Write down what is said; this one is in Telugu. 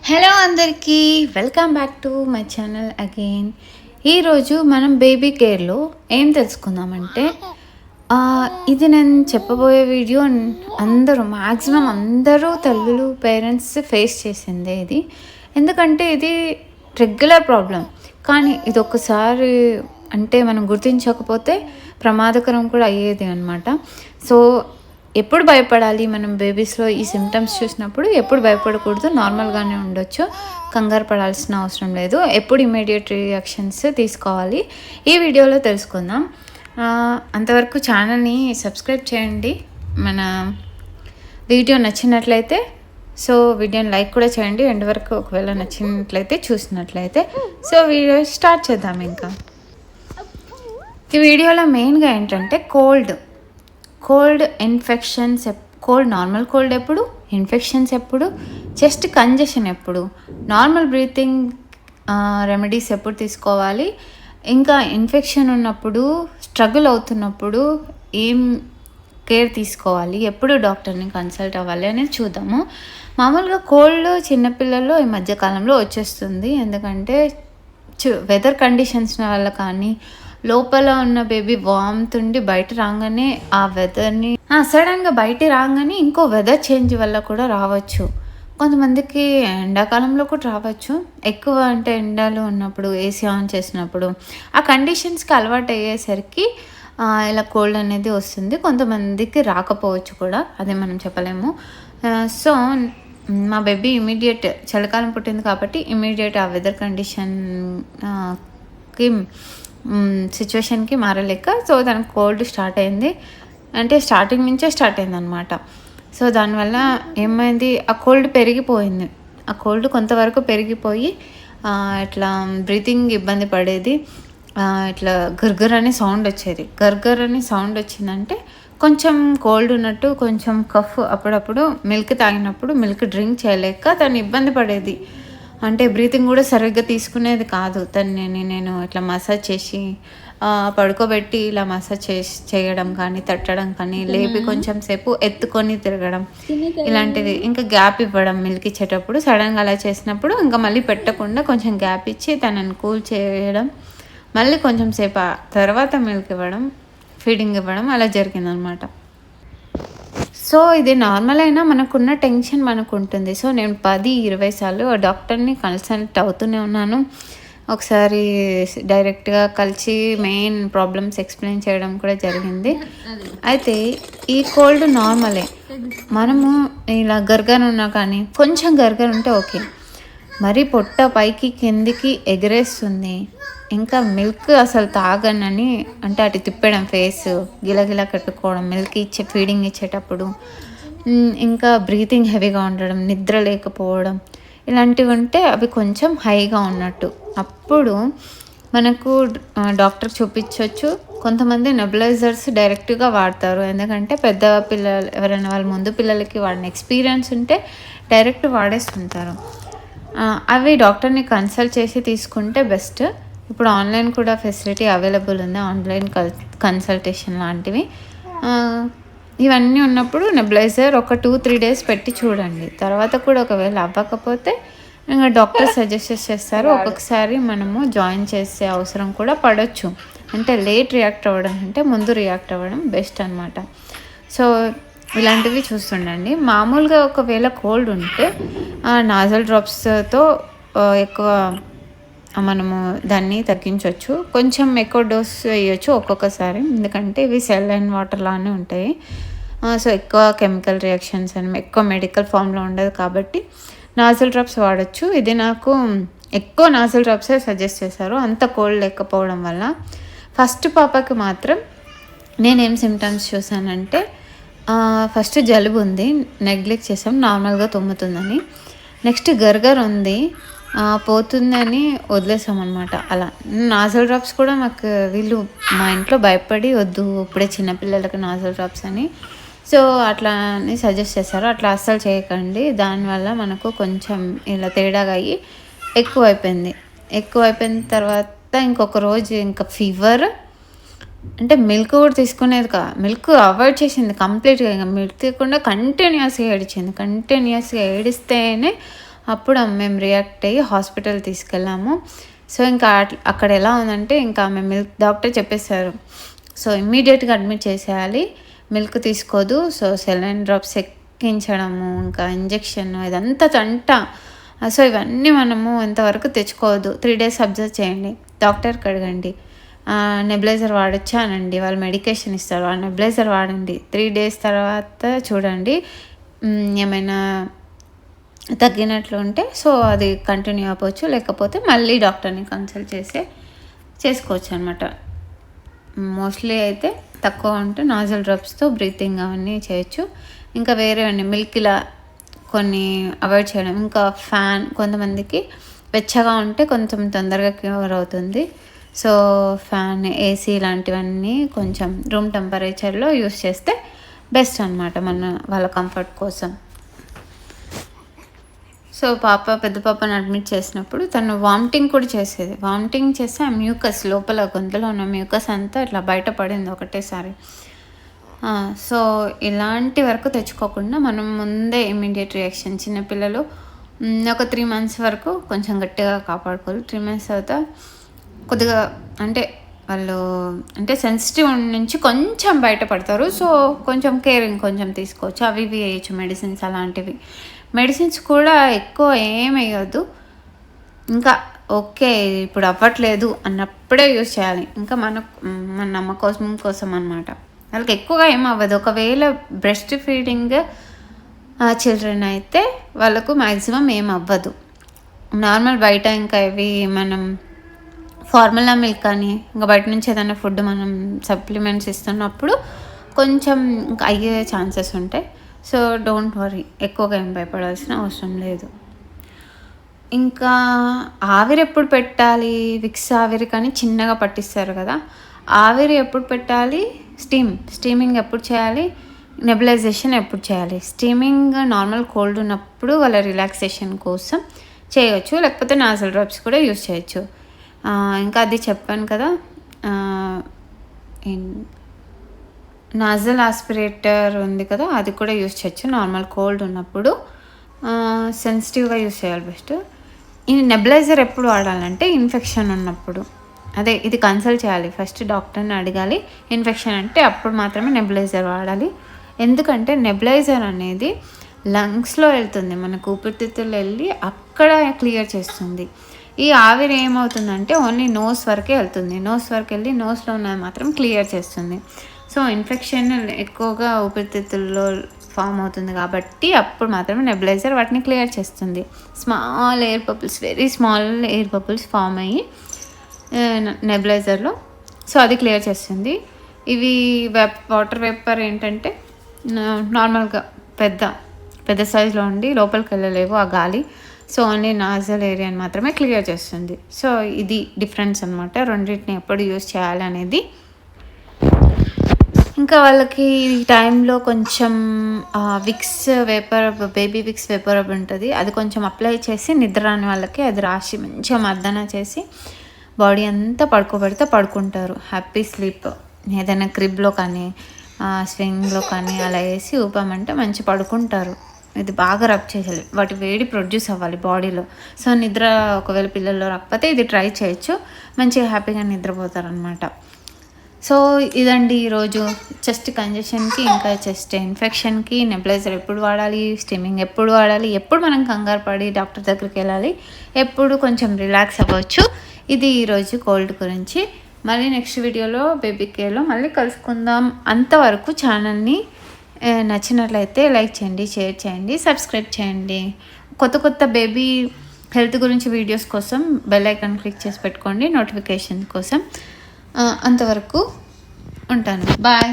హలో అందరికీ, welcome back to my channel again. ఈరోజు మనం బేబీ కేర్లో ఏం తెలుసుకుందామంటే ఇది నేను చెప్పబోయే వీడియో మ్యాక్సిమం అందరూ తల్లులు పేరెంట్స్ ఫేస్ చేసిందే ఇది. ఎందుకంటే ఇది రెగ్యులర్ ప్రాబ్లం, కానీ ఇది ఒక్కసారి అంటే మనం గుర్తించకపోతే ప్రమాదకరం కూడా అయ్యేది అనమాట. సో ఎప్పుడు భయపడాలి మనం బేబీస్లో ఈ సిమ్టమ్స్ చూసినప్పుడు? ఎప్పుడు భయపడకూడదు, నార్మల్గానే ఉండొచ్చు, కంగారు పడాల్సిన అవసరం లేదు. ఎప్పుడు ఇమీడియట్ రియాక్షన్స్ తీసుకోవాలి ఈ వీడియోలో తెలుసుకుందాం. అంతవరకు ఛానల్ని సబ్స్క్రైబ్ చేయండి. మన వీడియో నచ్చినట్లయితే వీడియోని లైక్ కూడా చేయండి. ఎండ్ వరకు ఒకవేళ నచ్చినట్లయితే చూసినట్లయితే. వీడియో స్టార్ట్ చేద్దాం. ఇంకా ఈ వీడియోలో మెయిన్గా ఏంటంటే కోల్డ్ ఇన్ఫెక్షన్స్, నార్మల్ కోల్డ్ ఎప్పుడు, ఇన్ఫెక్షన్స్ ఎప్పుడు, చెస్ట్ కంజెషన్ ఎప్పుడు, నార్మల్ బ్రీతింగ్ రెమెడీస్ ఎప్పుడు తీసుకోవాలి, ఇంకా ఇన్ఫెక్షన్ ఉన్నప్పుడు స్ట్రగుల్ అవుతున్నప్పుడు ఏం కేర్ తీసుకోవాలి, ఎప్పుడు డాక్టర్ని కన్సల్ట్ అవ్వాలి అనేది చూద్దాము. మామూలుగా కోల్డ్ చిన్నపిల్లల్లో ఈ మధ్యకాలంలో వచ్చేస్తుంది. ఎందుకంటే వెదర్ కండిషన్స్ వల్ల కానీ, లోపల ఉన్న బేబీ వామ్త్ ఉండి బయట రాగానే ఆ వెదర్ని సడన్గా బయట రాగానే ఇంకో వెదర్ చేంజ్ వల్ల కూడా రావచ్చు. కొంతమందికి ఎండాకాలంలో కూడా రావచ్చు. ఎక్కువ అంటే ఎండలో ఉన్నప్పుడు, ఏసీ ఆన్ చేసినప్పుడు ఆ కండిషన్స్కి అలవాటు అయ్యేసరికి ఇలా కోల్డ్ అనేది వస్తుంది. కొంతమందికి రాకపోవచ్చు కూడా, అదే మనం చెప్పలేము. సో మా బేబీ ఇమీడియట్ చలికాలం పుట్టింది కాబట్టి ఇమీడియట్ ఆ వెదర్ కండిషన్కి సిచ్యువేషన్కి మారలేక తనకు కోల్డ్ స్టార్ట్ అయింది. అంటే స్టార్టింగ్ నుంచే స్టార్ట్ అయింది అనమాట. దానివల్ల ఏమైంది, ఆ కోల్డ్ పెరిగిపోయింది. ఆ కోల్డ్ కొంతవరకు పెరిగిపోయి ఇట్లా బ్రీతింగ్ ఇబ్బంది పడేది. ఇట్లా గర్గర్ అనే సౌండ్ వచ్చేది. గర్గర్ అనే సౌండ్ వచ్చిందంటే కొంచెం కోల్డ్ ఉన్నట్టు, కొంచెం కఫ్. అప్పుడప్పుడు మిల్క్ తాగినప్పుడు మిల్క్ డ్రింక్ చేయలేక తను ఇబ్బంది పడేది. అంటే బ్రీతింగ్ కూడా సరిగ్గా తీసుకునేది కాదు. నేను ఇట్లా మసాజ్ చేసి పడుకోబెట్టి ఇలా మసాజ్ చేయడం కానీ, తట్టడం కానీ, లేపి కొంచెం సేపు ఎత్తుకొని తిరగడం ఇలాంటిది. ఇంకా గ్యాప్ ఇవ్వడం మిల్క్ ఇచ్చేటప్పుడు. సడన్గా అలా చేసినప్పుడు ఇంకా మళ్ళీ పెట్టకుండా కొంచెం గ్యాప్ ఇచ్చి తనని కూల్ చేయడం, మళ్ళీ కొంచెం సేపు తర్వాత మిల్క్ ఇవ్వడం, ఫీడింగ్ ఇవ్వడం అలా జరిగిందనమాట. ఇది నార్మల్ అయినా మనకున్న టెన్షన్ మనకు ఉంటుంది. నేను 10-20 సార్లు డాక్టర్ని కన్సల్ట్ అవుతూనే ఉన్నాను. ఒకసారి డైరెక్ట్గా కలిసి మెయిన్ ప్రాబ్లమ్స్ ఎక్స్ప్లెయిన్ చేయడం కూడా జరిగింది. అయితే ఈ కోల్డ్ నార్మలే. మనము ఇలా గర్గర్ ఉన్నా కానీ, కొంచెం గర్గర్ ఉంటే ఓకే. మరి పొట్ట పైకి కిందికి ఎగరేస్తుంది, ఇంకా మిల్క్ అసలు తాగనని అంటే అటు తిప్పడం, ఫేస్ గిలగిలా కట్టుకోవడం, మిల్క్ ఫీడింగ్ ఇచ్చేటప్పుడు, ఇంకా బ్రీతింగ్ హెవీగా ఉండడం, నిద్ర లేకపోవడం, ఇలాంటివి ఉంటే అవి కొంచెం హైగా ఉన్నట్టు. అప్పుడు మనకు డాక్టర్ చూపించవచ్చు. కొంతమంది నెబులైజర్స్ డైరెక్ట్గా వాడతారు. ఎందుకంటే పెద్ద పిల్లలు ఎవరైనా వాళ్ళ ముందు పిల్లలకి వాడిన ఎక్స్పీరియన్స్ ఉంటే డైరెక్ట్ వాడేస్తుంటారు. అవి డాక్టర్ని కన్సల్ట్ చేసి తీసుకుంటే బెస్ట్. ఇప్పుడు ఆన్లైన్ కూడా ఫెసిలిటీ అవైలబుల్ ఉంది, ఆన్లైన్ కన్సల్టేషన్ లాంటివి. ఇవన్నీ ఉన్నప్పుడు నెబులైజర్ ఒక 2-3 డేస్ పెట్టి చూడండి. తర్వాత కూడా ఒకవేళ అవ్వకపోతే ఇంకా డాక్టర్ సజెస్ట్ చేస్తారు. ఒక్కొక్కసారి మనము జాయిన్ చేసే అవసరం కూడా పడవచ్చు. అంటే లేట్ రియాక్ట్ అవ్వడం అంటే ముందు రియాక్ట్ అవ్వడం బెస్ట్ అనమాట. ఇలాంటివి చూస్తుండండి. మామూలుగా ఒకవేళ కోల్డ్ ఉంటే నాజల్ డ్రాప్స్తో ఎక్కువ మనము దాన్ని తగ్గించవచ్చు. కొంచెం ఎక్కువ డోస్ వేయచ్చు ఒక్కొక్కసారి, ఎందుకంటే ఇవి సెలైన్ వాటర్ లానే ఉంటాయి. ఎక్కువ కెమికల్ రియాక్షన్స్ అని ఎక్కువ మెడికల్ ఫామ్లో ఉండదు కాబట్టి నాజల్ డ్రాప్స్ వాడచ్చు. ఇది నాకు ఎక్కువ నాజల్ డ్రాప్సే సజెస్ట్ చేశారు, అంత కోల్డ్ లేకపోవడం వల్ల. ఫస్ట్ పాపకి మాత్రం నేనేం సిమ్టమ్స్ చూసానంటే, ఫస్ట్ జలుబు ఉంది, నెగ్లెక్ట్ చేసాం, నార్మల్గా తుమ్ముతుందని. నెక్స్ట్ గర్గర్ ఉంది, పోతుందని వదిలేసామన్నమాట. అలా నాజల్ డ్రాప్స్ కూడా మాకు వీళ్ళు మా ఇంట్లో భయపడి వద్దు ఇప్పుడే చిన్నపిల్లలకి నాజల్ డ్రాప్స్ అని అట్లా అని సజెస్ట్ చేశారు. అట్లా అస్సలు చేయకండి, దానివల్ల మనకు కొంచెం ఇలా తేడాగా అయ్యి ఎక్కువైపోయిన తర్వాత ఇంకొక రోజు ఇంకా ఫీవర్. అంటే మిల్క్ కూడా తీసుకునేది మిల్క్ అవాయిడ్ చేసింది కంప్లీట్గా. ఇంకా మిల్క్ తీయకుండా కంటిన్యూస్గా ఏడిస్తేనే అప్పుడు మేము రియాక్ట్ అయ్యి హాస్పిటల్ తీసుకెళ్ళాము. సో ఇంకా అక్కడ ఎలా ఉందంటే ఇంకా మిల్క్ డాక్టర్ చెప్పేశారు, సో ఇమ్మీడియట్గా అడ్మిట్ చేసేయాలి, మిల్క్ తీసుకోదు, సో సెలైన్ డ్రాప్స్ ఎక్కించడము, ఇంకా ఇంజెక్షన్ ఇదంతా తంట. సో ఇవన్నీ మనము ఎంతవరకు తెచ్చుకోవద్దు. 3 days అబ్జర్వ్ చేయండి, డాక్టర్కి అడగండి, నెబులైజర్ వాడచ్చా అనండి, వాళ్ళు మెడికేషన్ ఇస్తారు, ఆ నెబులైజర్ వాడండి. 3 days తర్వాత చూడండి ఏమైనా తగ్గినట్లు ఉంటే సో అది కంటిన్యూ అవ్వచ్చు, లేకపోతే మళ్ళీ డాక్టర్ని కన్సల్ట్ చేసుకోవచ్చు అనమాట. మోస్ట్లీ అయితే తక్కువ ఉంటే నాజల్ డ్రాప్స్తో బ్రీతింగ్ అవన్నీ చేయొచ్చు. ఇంకా వేరేవన్నీ మిల్క్ ఇలా కొన్ని అవాయిడ్ చేయడం. ఇంకా ఫ్యాన్, కొంతమందికి వెచ్చగా ఉంటే కొంచెం తొందరగా క్యూర్ అవుతుంది. సో ఫ్యాన్, ఏసీ ఇలాంటివన్నీ కొంచెం రూమ్ టెంపరేచర్లో యూస్ చేస్తే బెస్ట్ అనమాట వాళ్ళ కంఫర్ట్ కోసం. సో పెద్ద పాపను అడ్మిట్ చేసినప్పుడు తను వామిటింగ్ కూడా చేసేది. వామిటింగ్ చేస్తే ఆ మ్యూకస్ లోపల గొంతులో ఉన్న మ్యూకస్ అంతా ఇట్లా బయటపడింది ఒకటేసారి. సో ఇలాంటి వరకు తెచ్చుకోకుండా మనం ముందే ఇమీడియట్ రియాక్షన్. చిన్నపిల్లలు ఒక 3 months వరకు కొంచెం గట్టిగా కాపాడుకోవాలి. 3 months తర్వాత కొద్దిగా వాళ్ళు సెన్సిటివ్ నుంచి కొంచెం బయటపడతారు. సో కొంచెం కేరింగ్ కొంచెం తీసుకోవచ్చు, అవి ఇవి వేయచ్చు, మెడిసిన్స్ అలాంటివి. మెడిసిన్స్ కూడా ఎక్కువ ఏం వేయద్దు. ఇంకా ఓకే ఇప్పుడు అవ్వట్లేదు అన్నప్పుడే యూజ్ చేయాలి. ఇంకా మన నమ్మకం కోసం అనమాట. వాళ్ళకి ఎక్కువగా ఏం అవ్వదు. ఒకవేళ బ్రెస్ట్ ఫీడింగ్ చిల్డ్రన్ అయితే వాళ్ళకు మ్యాక్సిమం ఏం అవ్వదు. నార్మల్ బయట ఇంకా ఇవి మనం ఫార్ములా మిల్క్ కానీ ఇంకా బయట నుంచి ఏదైనా ఫుడ్ మనం సప్లిమెంట్స్ ఇస్తున్నప్పుడు కొంచెం ఇంకా అయ్యే ఛాన్సెస్ ఉంటాయి. సో డోంట్ వరీ, ఎక్కువగా ఏం భయపడాల్సిన అవసరం లేదు. ఇంకా ఆవిరి ఎప్పుడు పెట్టాలి? విక్స్ ఆవిరి కానీ చిన్నగా పట్టిస్తారు కదా, ఆవిరి ఎప్పుడు పెట్టాలి? స్టీమింగ్ ఎప్పుడు చేయాలి? నెబులైజేషన్ ఎప్పుడు చేయాలి? స్టీమింగ్ నార్మల్ కోల్డ్ ఉన్నప్పుడు వాళ్ళ రిలాక్సేషన్ కోసం చేయవచ్చు, లేకపోతే నాజల్ డ్రాప్స్ కూడా యూజ్ చేయొచ్చు. ఇంకా అది చెప్పాను కదా, నాజల్ ఆస్పిరేటర్ ఉంది కదా, అది కూడా యూజ్ చేయొచ్చు నార్మల్ కోల్డ్ ఉన్నప్పుడు. సెన్సిటివ్గా యూజ్ చేయాలి బెస్ట్. ఈ నెబులైజర్ ఎప్పుడు వాడాలంటే ఇన్ఫెక్షన్ ఉన్నప్పుడు. ఇది కన్సల్ట్ చేయాలి, ఫస్ట్ డాక్టర్ని అడగాలి. ఇన్ఫెక్షన్ అంటే అప్పుడు మాత్రమే నెబులైజర్ వాడాలి. ఎందుకంటే నెబులైజర్ అనేది లంగ్స్లో వెళ్తుంది, మనకు ఊపిరితిత్తులు వెళ్ళి అక్కడ క్లియర్ చేస్తుంది. ఈ ఆవిరి ఏమవుతుందంటే ఓన్లీ నోస్ వరకే వెళ్తుంది, నోస్ వరకు వెళ్ళి నోస్లో ఉన్నది మాత్రం క్లియర్ చేస్తుంది. సో ఇన్ఫెక్షన్ ఎక్కువగా ఊపిరితిత్తుల్లో ఫామ్ అవుతుంది కాబట్టి అప్పుడు మాత్రమే నెబులైజర్ వాటిని క్లియర్ చేస్తుంది. Small air bubbles, very small air bubbles form అయ్యి నెబులైజర్లో, సో అది క్లియర్ చేస్తుంది. ఇవి వాటర్ వేపర్ ఏంటంటే నార్మల్గా పెద్ద సైజులో ఉండి లోపలికి వెళ్ళలేవు ఆ గాలి, సో ఓన్లీ నాజల్ ఏరియాని మాత్రమే క్లియర్ చేస్తుంది. సో ఇది డిఫరెన్స్ అనమాట, రెండింటిని ఎప్పుడు యూజ్ చేయాలి అనేది. ఇంకా వాళ్ళకి ఈ టైంలో కొంచెం Vicks vapour, baby Vicks vapour ఉంటుంది, అది కొంచెం అప్లై చేసి నిద్ర రాని వాళ్ళకి అది రాసి మంచిగా మర్దన చేసి బాడీ అంతా పడుకోబెడితే పడుకుంటారు, హ్యాపీ స్లీప్. ఏదైనా క్రిబ్లో కానీ స్వింగ్లో కానీ అలా వేసి ఊపామంటే మంచి పడుకుంటారు. ఇది బాగా రబ్ చేయాలి, వాటి వేడి ప్రొడ్యూస్ అవ్వాలి బాడీలో. సో నిద్ర ఒకవేళ పిల్లల్లో రాకపోతే ఇది ట్రై చేయొచ్చు, మంచిగా హ్యాపీగా నిద్రపోతారు అనమాట. సో ఇదండి ఈరోజు చెస్ట్ కంజెషన్కి, ఇంకా చెస్ట్ ఇన్ఫెక్షన్కి నెబులైజర్ ఎప్పుడు వాడాలి, స్టీమింగ్ ఎప్పుడు వాడాలి, ఎప్పుడు మనం కంగారు పడి డాక్టర్ దగ్గరికి వెళ్ళాలి, ఎప్పుడు కొంచెం రిలాక్స్ అవ్వచ్చు. ఇది ఈరోజు కోల్డ్ గురించి. మళ్ళీ నెక్స్ట్ వీడియోలో బేబీ కేర్లో మళ్ళీ కలుసుకుందాం. అంతవరకు ఛానల్ని నచ్చినట్లయితే లైక్ చేయండి, షేర్ చేయండి, సబ్స్క్రైబ్ చేయండి. కొత్త బేబీ హెల్త్ గురించి వీడియోస్ కోసం బెల్ ఐకాన్ క్లిక్ చేసి పెట్టుకోండి నోటిఫికేషన్ కోసం. అంతవరకు ఉంటాను, బాయ్.